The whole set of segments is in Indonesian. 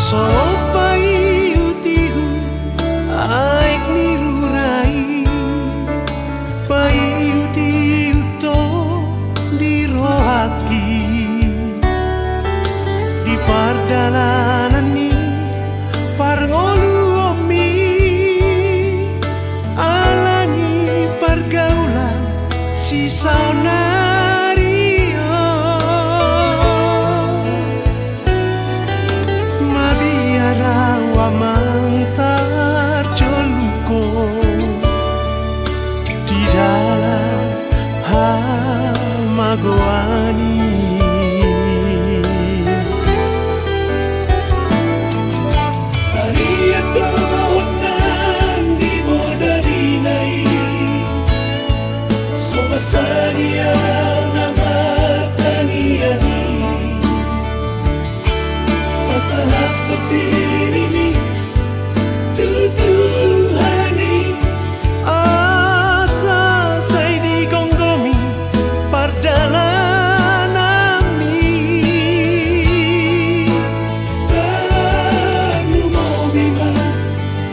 Sopai utihu aik nirurai pai utihu to dirohaki di pardalanan ni parngolu omi alani pergaulan si saunario mabiara wamantar coluko di dalam hamagoani Sadia nama tangiani masalah berdiri ni tutuhani asa saya di gonggomi pardalanami kamu mau bima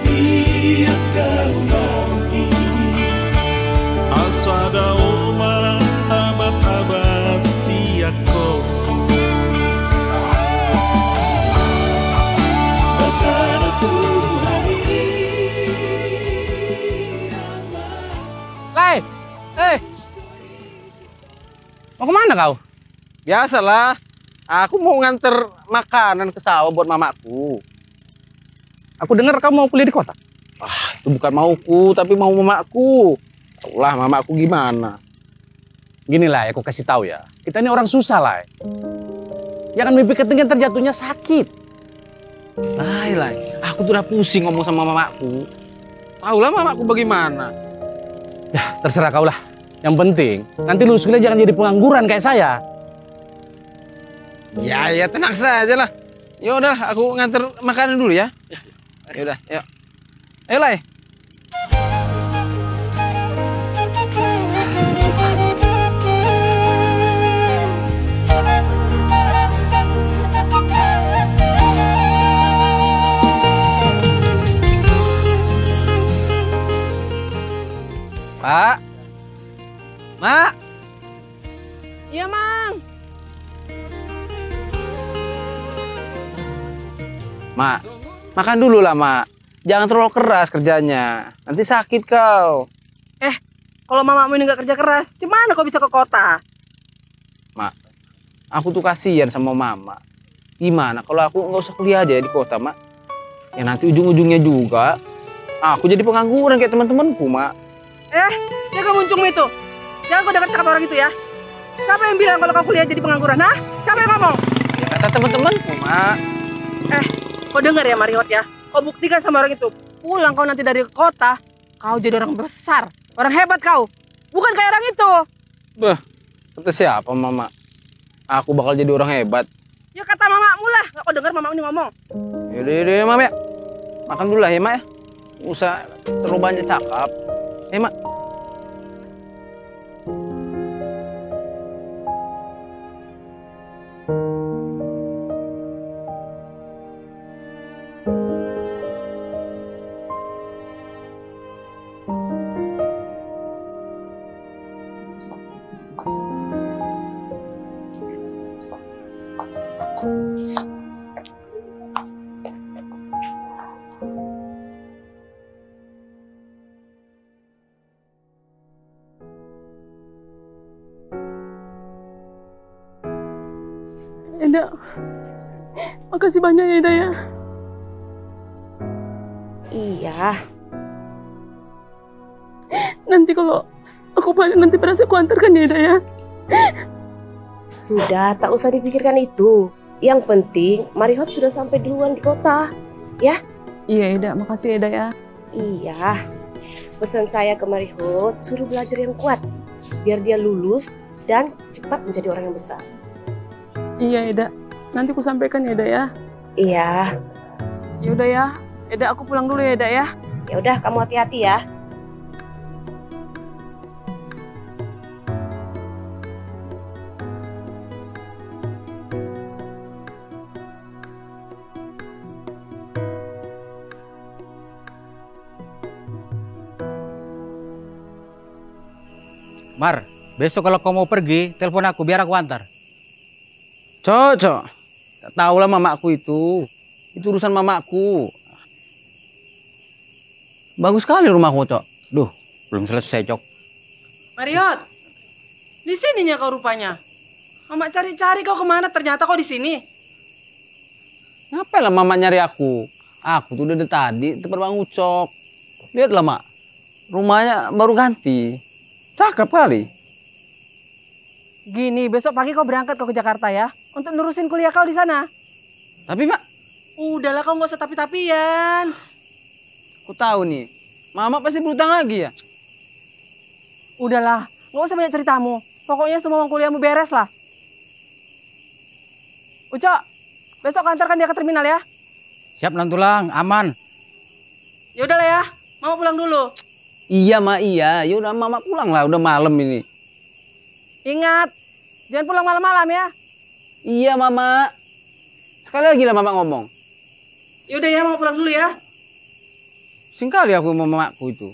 biar kau nanti asada mau kemana kau? Biasalah, aku mau nganter makanan ke sawah buat mamaku. Aku dengar kamu mau kuliah di kota. Itu bukan mauku, tapi mau mamaku. Taulah mamaku gimana. Gini lah, aku kasih tahu ya. Kita ini orang susah lah. Jangan mimpi ketinggian terjatuhnya sakit. Lah, aku tuh udah pusing ngomong sama mamaku. Taulah mamaku bagaimana. Ya, terserah kau lah. Yang penting, nanti lulus kuliah jangan jadi pengangguran kayak saya. Ya, tenang saja lah. Ya udah, aku nganter makanan dulu ya. Ya udah, yuk. Ayo lah. Pak. Mak. Iya, Mang. Mak, makan dulu lah, Mak. Jangan terlalu keras kerjanya. Nanti sakit kau. Kalau mamamu ini nggak kerja keras, gimana kau bisa ke kota? Mak, aku tuh kasihan sama Mama. Gimana kalau aku nggak usah kuliah aja di kota, Mak? Ya nanti ujung-ujungnya juga aku jadi pengangguran kayak teman-temanku, Mak. Jaga muncungmu itu. Jangan kau dekat kata orang itu ya. Siapa yang bilang kalau kau kuliah jadi pengangguran, ha? Siapa yang ngomong? Ya kata teman-temanku, Mak. Kau dengar ya, Mariot ya. Kau buktikan sama orang itu. Pulang kau nanti dari kota, kau jadi orang besar. Orang hebat kau. Bukan kayak orang itu. Bah, kata siapa, Mama? Aku bakal jadi orang hebat. Ya kata mamamu lah. Nggak kau dengar mamamu ini ngomong. Yaudah, Mama ya. Makan dulu lah ya, Mak ya. Nggak usah terlalu banyak cakap. Mak. Eda, makasih banyak ya, Eda ya. Iya. Nanti kalau aku balik nanti berasa aku antarkan ya, Eda ya. Sudah, tak usah dipikirkan itu. Yang penting, Marihot sudah sampai duluan di kota, ya? Iya, Eda. Makasih, Eda ya. Iya. Pesan saya ke Marihot, suruh belajar yang kuat. Biar dia lulus dan cepat menjadi orang yang besar. Iya, Eda. Nanti aku sampaikan ya, Eda ya. Iya. Ya udah ya. Eda, aku pulang dulu ya, Eda ya. Ya udah, kamu hati-hati ya. Mar, besok kalau kau mau pergi, telepon aku biar aku antar. Cok. Tak tahulah mamaku itu. Itu urusan mamaku. Bagus sekali rumahku, Cok. Duh, belum selesai, Cok. Mariot, di sininya kau rupanya. Mama cari-cari kau kemana? Ternyata kau di sini. Ngapain lah mama nyari aku? Aku tuh udah dari tadi tempat Bang Ucok. Lihatlah, Mak. Rumahnya baru ganti. Cakep kali. Gini, besok pagi kau berangkat kau ke Jakarta ya. Untuk nerusin kuliah kau di sana. Tapi, Mak, Udahlah kau nggak usah tapi-tapian. aku tahu nih. Mama pasti berutang lagi ya. Udahlah, nggak usah banyak ceritamu. Pokoknya semua uang kuliahmu beres lah. Ucok, besok antarkan dia ke terminal ya. Siap Nantulang, aman. Ya udahlah ya, Mama pulang dulu. Iya, Mak, iya. Ya udah Mama pulang lah, udah malam ini. Ingat, jangan pulang malam-malam ya. Iya, Mama. Sekali lagi lah Mama ngomong. Ya udah ya, Mama pulang dulu ya. Singkali aku sama mamaku itu.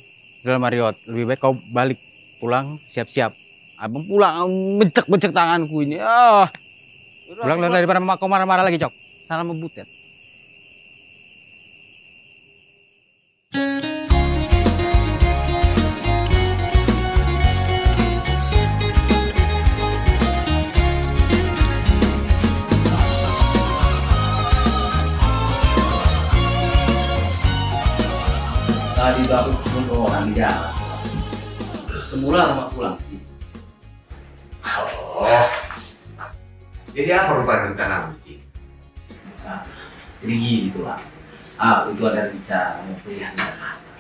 Udah Mariot, lebih baik kau balik pulang, siap-siap. Abang pulang, becek-becek tanganku ini. Ah. Pulang daripada mama kau marah-marah lagi, Cok. Salah membutet. Tadi itu aku ketemu orang di jalan. Semula rumah pulang sih. Oh, jadi apa rupanya rencana sih? Nah, jadi gini tuh lah. Aku itu ada rencana mau kuliah di Jakarta.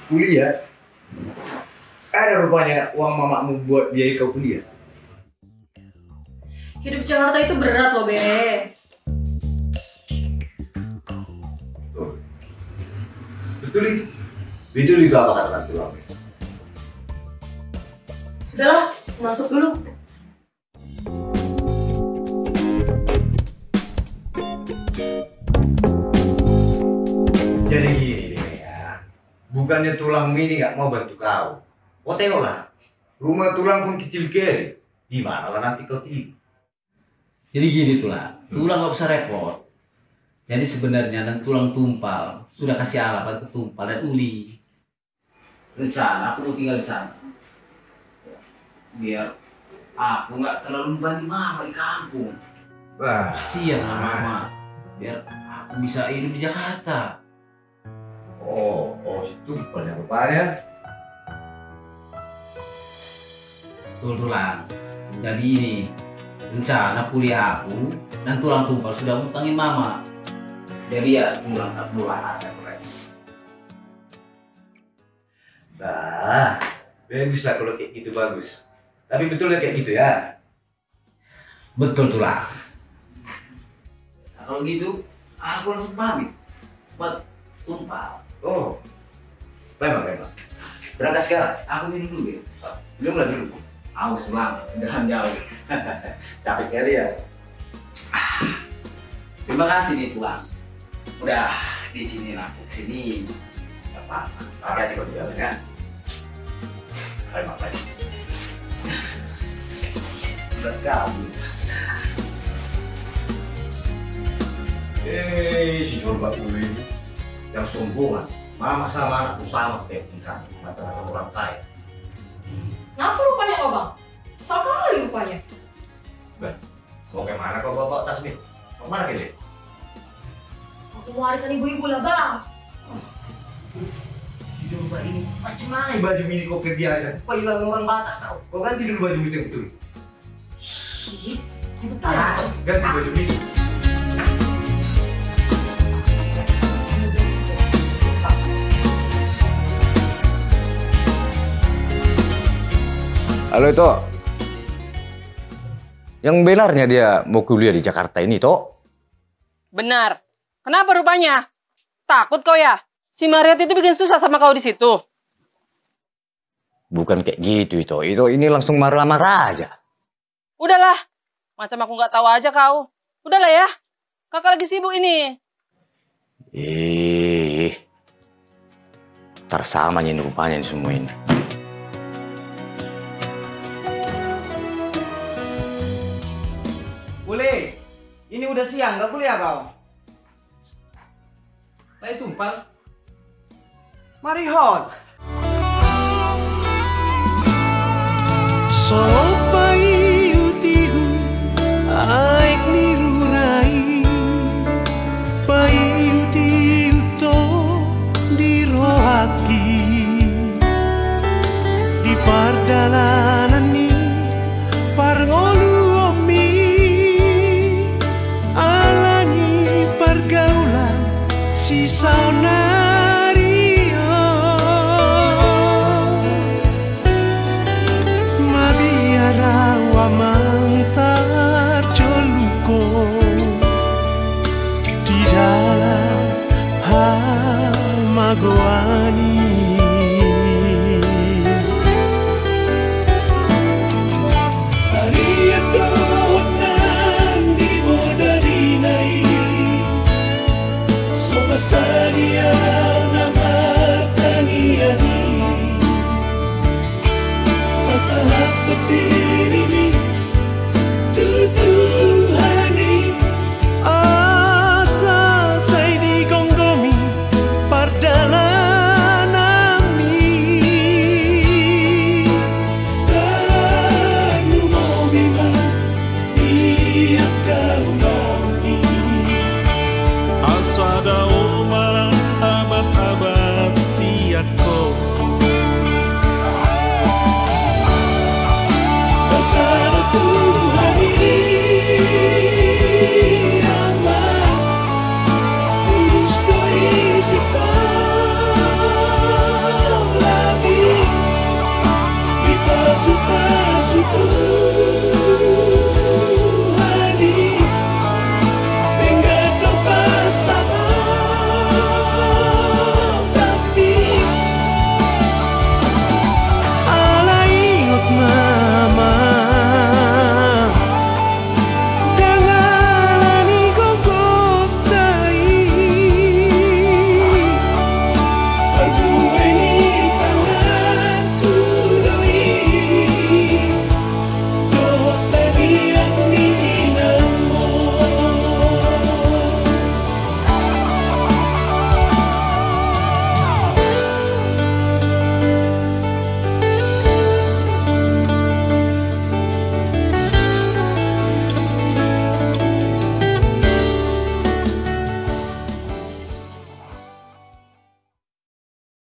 Kuliah? Ada rupanya uang mamamu buat biaya kau kuliah? Hidup Jakarta itu berat loh, Be. Betul itu? Betul itu apa kata nanti uang? Sudahlah, masuk dulu. Jadi gini nih ya, bukannya tulang ini nggak mau bantu kau. Oh tengoklah, rumah tulang pun kecil kiri. Gimana lah nanti kau tidur? Jadi gini tuh lah, tulang nggak usah repot. Jadi sebenarnya dan tulang tumpal sudah kasih alamat ke tumpal dan uli. Rencana aku mau tinggal di sana. Biar aku nggak terlalu membani mama di kampung. Wah, Kasihan lah mama. Biar aku bisa hidup di Jakarta. oh si tumpalnya rupanya. Betul tulang. Jadi ini rencana kuliah aku dan tulang tumpal sudah ngutangin mama. Jadi ya tulang tak perlu ada keren. Nah, bagus lah kalau kayak gitu bagus. Tapi betul kayak gitu ya? Betul tulang. Nah, kalau gitu aku langsung pamit buat tumpal. Oh, memang. Berangkat sekarang. Aku minum dulu ya. Belum lah dulu. Aus selamat, jalan jauh. Capek kali ya? Terima kasih nih tulang. Udah diizinin aku kesini. Gak apa-apa. Hati-hati kalau jalan ya. Ayo makan. Udah kamu. Si coba gue yang sombongan. Mama sama anakku sama kayak tingkat mata-mata orang kaya. Ngapa rupanya kau, Bang? Asal kali rupanya. Mau kemana kau bawa tasbih? Mau kemana kali? Aku mau arisan ibu-ibu lah, Bang. Di rumah ini macam mana baju mini kau kebiasaan? Pailang orang Batak tau. Kau ganti dulu baju itu yang betul. Shit, yang betul. Ganti baju mini. Halo itu. Yang benarnya dia mau kuliah di Jakarta ini toh? Benar. Kenapa rupanya? Takut kau ya? Si Mariot itu bikin susah sama kau di situ. Bukan kayak gitu itu. Ini langsung marah-marah aja. Udahlah. Macam aku nggak tahu aja kau. Udahlah ya. Kakak lagi sibuk ini. Ntar sama ini rupanya semua ini. Boleh. Ini udah siang, nggak kuliah kau? Saya tumpal. Marihot. Sopai utihu aik nirurai pai uti uto dirohaki di pardalanan ni parngolu omi alani pergaulan si saunario mabiara wamantar coluko di dalam hamagoani Sadia nama tangiani masalah diri tutuhani asa saya digonggomi pardalanami tanu mau bima tiap kau mami asada abad tiako Pasado Tuhan ini amat Tulus koi sekolah lagi Kita suka